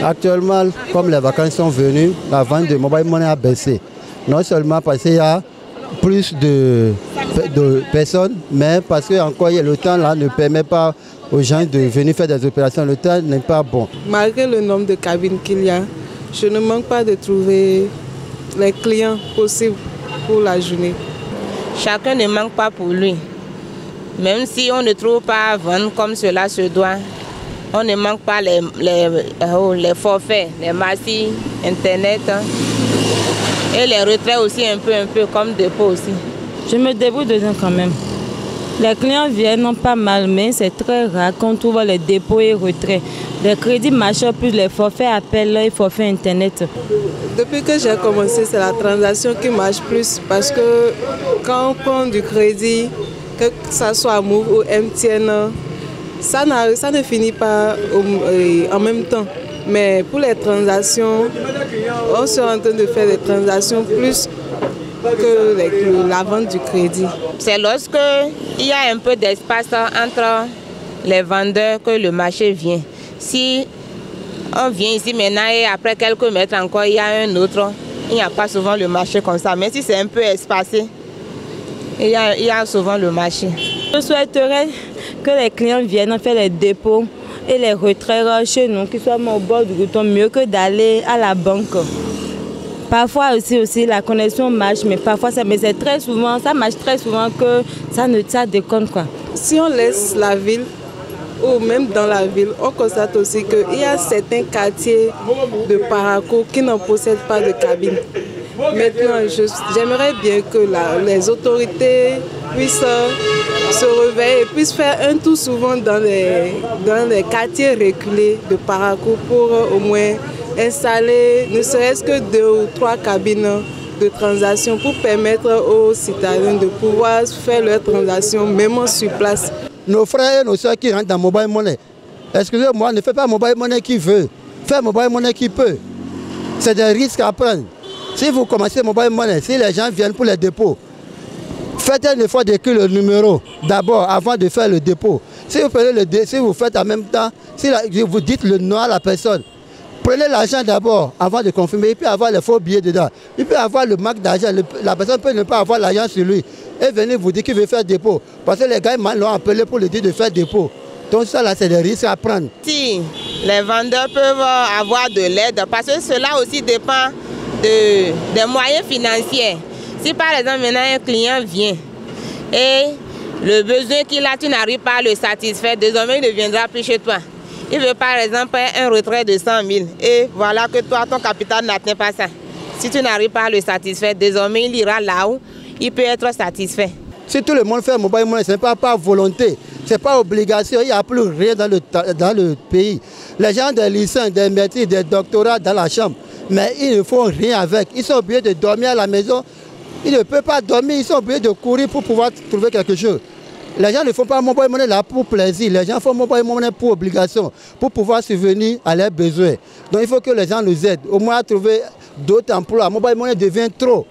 Actuellement, comme les vacances sont venues, la vente de mobile money a baissé. Non seulement parce qu'il y a plus de personnes, mais parce que encore le temps là ne permet pas aux gens de venir faire des opérations. Le temps n'est pas bon. Malgré le nombre de cabines qu'il y a, je ne manque pas de trouver les clients possibles pour la journée. Chacun ne manque pas pour lui. Même si on ne trouve pas à vendre comme cela se doit, on ne manque pas les forfaits, les massifs, Internet et les retraits aussi un peu comme dépôt aussi. Je me débrouille dedans quand même. Les clients viennent non pas mal, mais c'est très rare qu'on trouve les dépôts et retraits. Les crédits marchés plus les forfaits appels et forfaits Internet. Depuis que j'ai commencé, c'est la transaction qui marche plus parce que quand on prend du crédit, que ce soit Move ou MTN, ça ne finit pas en même temps. Mais pour les transactions, on se en train de faire des transactions plus que la vente du crédit. C'est lorsque il y a un peu d'espace entre les vendeurs que le marché vient. Si on vient ici maintenant et après quelques mètres encore, il y a un autre, il n'y a pas souvent le marché comme ça. Mais si c'est un peu espacé, il y a souvent le marché. Je souhaiterais que les clients viennent faire les dépôts et les retraits chez nous, qui soient au bord du bouton, mieux que d'aller à la banque. Parfois aussi la connexion marche, mais parfois ça marche très souvent que ça déconne quoi. Si on laisse la ville ou même dans la ville, on constate aussi qu'il y a certains quartiers de Parakou qui n'en possèdent pas de cabine. Maintenant, j'aimerais bien que les autorités puissent se réveiller et puissent faire un tour souvent dans les quartiers reculés de Parakou pour au moins installer ne serait-ce que 2 ou 3 cabines de transaction pour permettre aux citadins de pouvoir faire leurs transactions même sur place. Nos frères et nos soeurs qui rentrent dans Mobile Money, excusez-moi, ne faites pas Mobile Money qui veut, faites Mobile Money qui peut. C'est des risques à prendre. Si vous commencez Mobile Money, si les gens viennent pour les dépôts, faites un effort d'écrire le numéro d'abord avant de faire le dépôt. Si vous faites en même temps, si vous dites le nom à la personne, prenez l'argent d'abord avant de confirmer. Il peut avoir les faux billets dedans. Il peut avoir le manque d'argent. La personne peut ne pas avoir l'argent sur lui et venir vous dire qu'il veut faire dépôt. Parce que les gars l'ont appelé pour lui dire de faire dépôt. Donc ça là, c'est des risques à prendre. Si les vendeurs peuvent avoir de l'aide, parce que cela aussi dépend des moyens financiers. Si par exemple maintenant un client vient et le besoin qu'il a, tu n'arrives pas à le satisfaire, désormais il ne viendra plus chez toi. Il veut par exemple un retrait de 100 000 et voilà que toi, ton capital n'atteint pas ça. Si tu n'arrives pas à le satisfaire, désormais il ira là où il peut être satisfait. Si tout le monde fait Mobile Money, ce n'est pas par volonté, ce n'est pas obligation, il n'y a plus rien dans le pays. Les gens des lycées, des métiers, des doctorats dans la chambre, mais ils ne font rien avec. Ils sont obligés de dormir à la maison, ils ne peuvent pas dormir, ils sont obligés de courir pour pouvoir trouver quelque chose. Les gens ne font pas Mobile Money là pour plaisir, les gens font Mobile Money pour obligation, pour pouvoir subvenir à leurs besoins. Donc il faut que les gens nous aident, au moins à trouver d'autres emplois. Mobile Money devient trop.